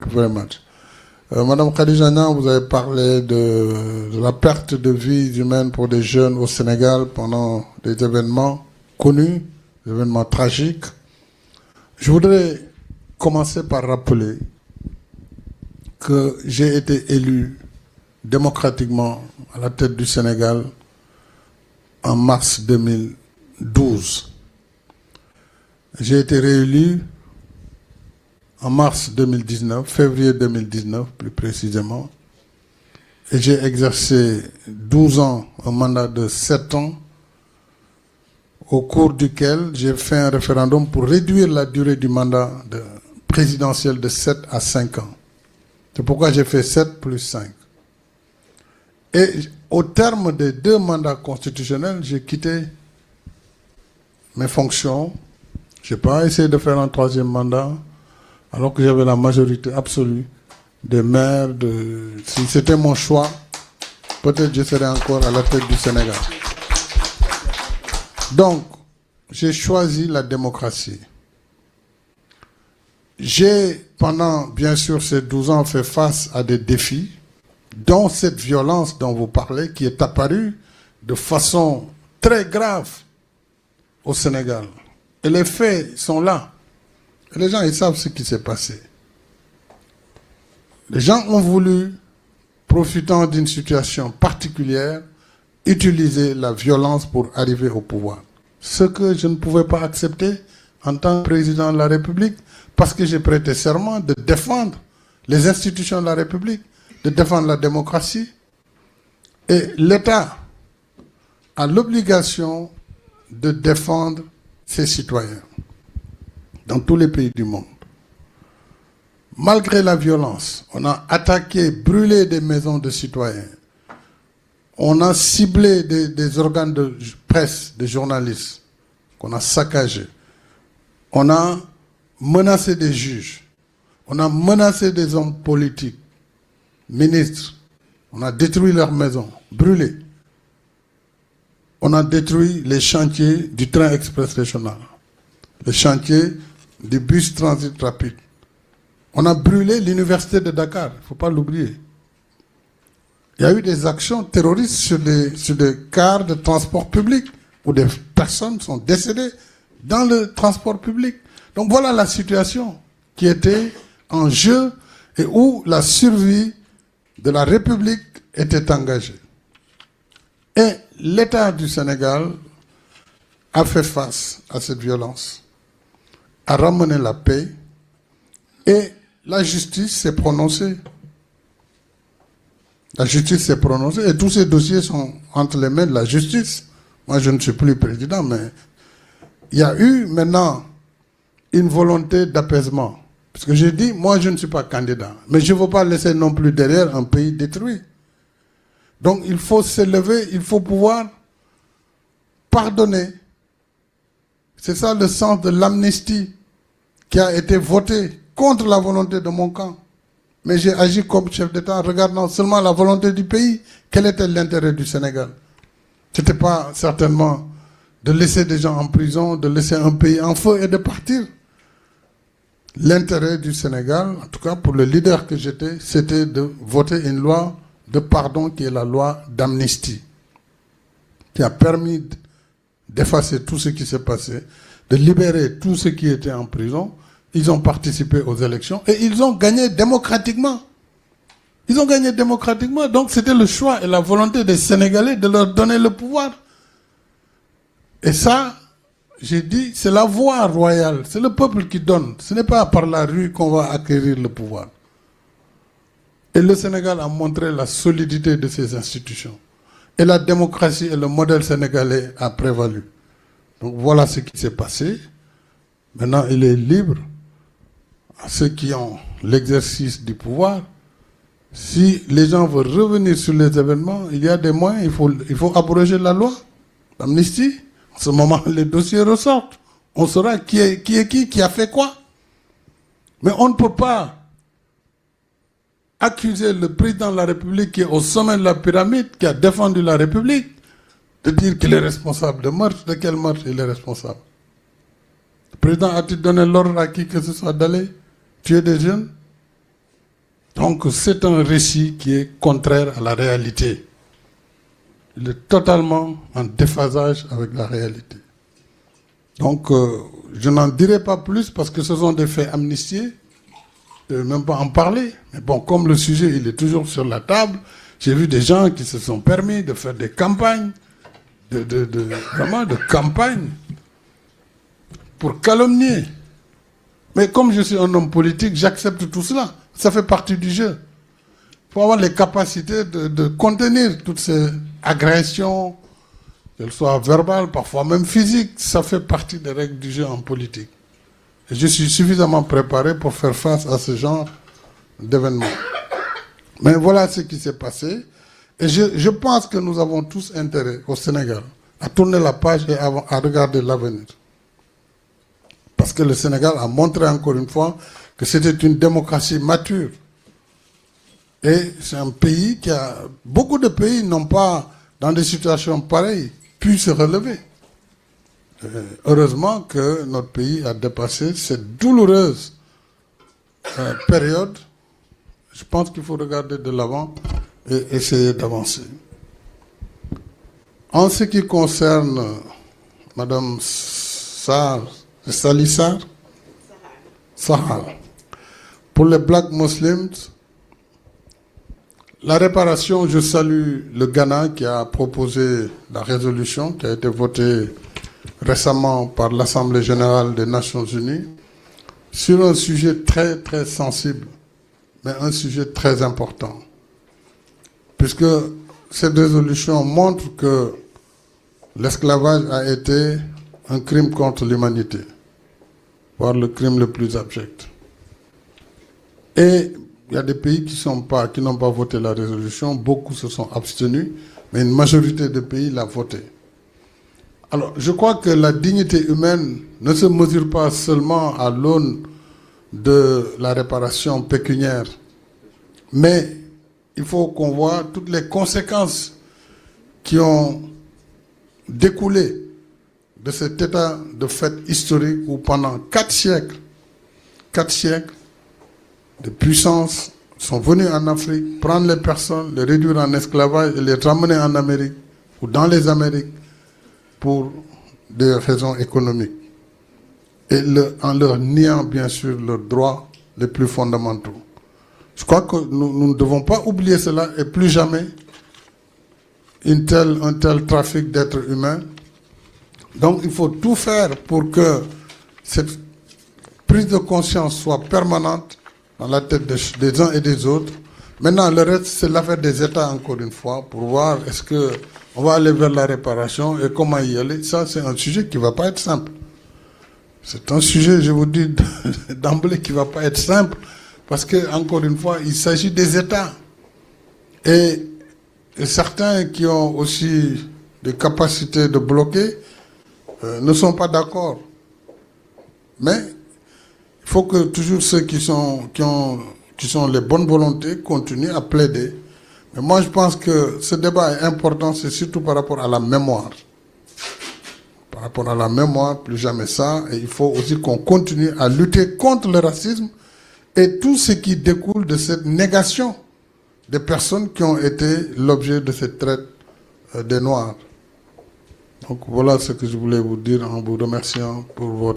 you very much. Madame Khadija Niang, vous avez parlé de la perte de vies humaines pour des jeunes au Sénégal pendant des événements connus, des événements tragiques. Je voudrais commencer par rappeler que j'ai été élu démocratiquement à la tête du Sénégal en mars 2012. J'ai été réélu en mars 2019, février 2019 plus précisément, et j'ai exercé 12 ans, un mandat de 7 ans, au cours duquel j'ai fait un référendum pour réduire la durée du mandat présidentiel de 7 à 5 ans. C'est pourquoi j'ai fait 7 plus 5. Et au terme des 2 mandats constitutionnels, j'ai quitté mes fonctions. Je n'ai pas essayé de faire un 3e mandat, alors que j'avais la majorité absolue des maires. Si c'était mon choix, peut-être je serais encore à la tête du Sénégal. Donc, j'ai choisi la démocratie. J'ai, pendant, bien sûr, ces 12 ans, fait face à des défis, dont cette violence dont vous parlez, qui est apparue de façon très grave au Sénégal. Et les faits sont là. Et les gens, ils savent ce qui s'est passé. Les gens ont voulu, profitant d'une situation particulière, utiliser la violence pour arriver au pouvoir. Ce que je ne pouvais pas accepter en tant que président de la République, parce que j'ai prêté serment de défendre les institutions de la République, de défendre la démocratie. Et l'État a l'obligation de défendre ses citoyens dans tous les pays du monde. Malgré la violence, on a attaqué, brûlé des maisons de citoyens. On a ciblé des organes de presse, des journalistes, qu'on a saccagés. On a menacé des juges. On a menacé des hommes politiques, ministres. On a détruit leurs maisons, brûlé. On a détruit les chantiers du train express régional, les chantiers du bus transit rapide. On a brûlé l'université de Dakar, il ne faut pas l'oublier. Il y a eu des actions terroristes sur des cars de transport public où des personnes sont décédées dans le transport public. Donc voilà la situation qui était en jeu et où la survie de la République était engagée. Et l'État du Sénégal a fait face à cette violence, a ramené la paix et la justice s'est prononcée. La justice s'est prononcée et tous ces dossiers sont entre les mains de la justice. Moi, je ne suis plus président, mais il y a eu maintenant une volonté d'apaisement. Parce que j'ai dit, moi, je ne suis pas candidat, mais je ne veux pas laisser non plus derrière un pays détruit. Donc, il faut s'élever, il faut pouvoir pardonner. C'est ça le sens de l'amnistie qui a été votée contre la volonté de mon camp. Mais j'ai agi comme chef d'État en regardant seulement la volonté du pays. Quel était l'intérêt du Sénégal? Ce n'était pas certainement de laisser des gens en prison, de laisser un pays en feu et de partir. L'intérêt du Sénégal, en tout cas pour le leader que j'étais, c'était de voter une loi de pardon qui est la loi d'amnistie, qui a permis d'effacer tout ce qui s'est passé, de libérer tous ceux qui étaient en prison. Ils ont participé aux élections et ils ont gagné démocratiquement. Ils ont gagné démocratiquement, donc c'était le choix et la volonté des Sénégalais de leur donner le pouvoir. Et ça, j'ai dit, c'est la voie royale, c'est le peuple qui donne. Ce n'est pas par la rue qu'on va acquérir le pouvoir. Et le Sénégal a montré la solidité de ses institutions. Et la démocratie et le modèle sénégalais a prévalu. Donc voilà ce qui s'est passé. Maintenant, il est libre à ceux qui ont l'exercice du pouvoir. Si les gens veulent revenir sur les événements, il y a des moyens, il faut abroger la loi d'amnistie. En ce moment, les dossiers ressortent. On saura qui a fait quoi. Mais on ne peut pas accuser le président de la République qui est au sommet de la pyramide, qui a défendu la République, de dire qu'il est responsable de meurtre. De quel meurtre il est responsable? Le président a-t-il donné l'ordre à qui que ce soit d'aller tuer des jeunes? Donc c'est un récit qui est contraire à la réalité. Il est totalement en déphasage avec la réalité. Donc je n'en dirai pas plus parce que ce sont des faits amnistiés. Je ne vais même pas en parler. Mais bon, comme le sujet il est toujours sur la table, j'ai vu des gens qui se sont permis de faire des campagnes, vraiment de campagnes pour calomnier. Mais comme je suis un homme politique, j'accepte tout cela. Ça fait partie du jeu. Il faut avoir les capacités de contenir toutes ces agressions, qu'elles soient verbales, parfois même physiques. Ça fait partie des règles du jeu en politique. Et je suis suffisamment préparé pour faire face à ce genre d'événements. Mais voilà ce qui s'est passé. Et je pense que nous avons tous intérêt au Sénégal à tourner la page et à regarder l'avenir. Parce que le Sénégal a montré encore une fois que c'était une démocratie mature. Et c'est un pays qui a... Beaucoup de pays n'ont pas, dans des situations pareilles, pu se relever. Heureusement que notre pays a dépassé cette douloureuse période. Je pense qu'il faut regarder de l'avant et essayer d'avancer. En ce qui concerne Madame Salissar, Sahar, pour les Black Muslims, la réparation, je salue le Ghana qui a proposé la résolution qui a été votée récemment par l'Assemblée générale des Nations unies sur un sujet très très sensible, mais un sujet très important. Puisque cette résolution montre que l'esclavage a été un crime contre l'humanité, voire le crime le plus abject. Et il y a des pays qui n'ont pas voté la résolution, beaucoup se sont abstenus, mais une majorité de pays l'a voté. Alors, je crois que la dignité humaine ne se mesure pas seulement à l'aune de la réparation pécuniaire, mais il faut qu'on voit toutes les conséquences qui ont découlé de cet état de fait historique où pendant 4 siècles, des puissances sont venues en Afrique, prendre les personnes, les réduire en esclavage et les ramener en Amérique ou dans les Amériques pour des raisons économiques. Et en leur niant bien sûr leurs droits les plus fondamentaux. Je crois que nous ne devons pas oublier cela et plus jamais un tel trafic d'êtres humains. Donc il faut tout faire pour que cette prise de conscience soit permanente dans la tête des uns et des autres. Maintenant, le reste, c'est l'affaire des États, encore une fois, pour voir est-ce qu'on va aller vers la réparation et comment y aller. Ça, c'est un sujet qui ne va pas être simple. C'est un sujet, je vous dis d'emblée, qui ne va pas être simple, parce que, encore une fois, il s'agit des États. Et certains qui ont aussi des capacités de bloquer ne sont pas d'accord. Mais il faut que toujours ceux qui sont les bonnes volontés continuent à plaider. Mais moi, je pense que ce débat est important, c'est surtout par rapport à la mémoire. Par rapport à la mémoire, plus jamais ça. Et il faut aussi qu'on continue à lutter contre le racisme et tout ce qui découle de cette négation des personnes qui ont été l'objet de cette traite des Noirs. Donc voilà ce que je voulais vous dire en vous remerciant pour votre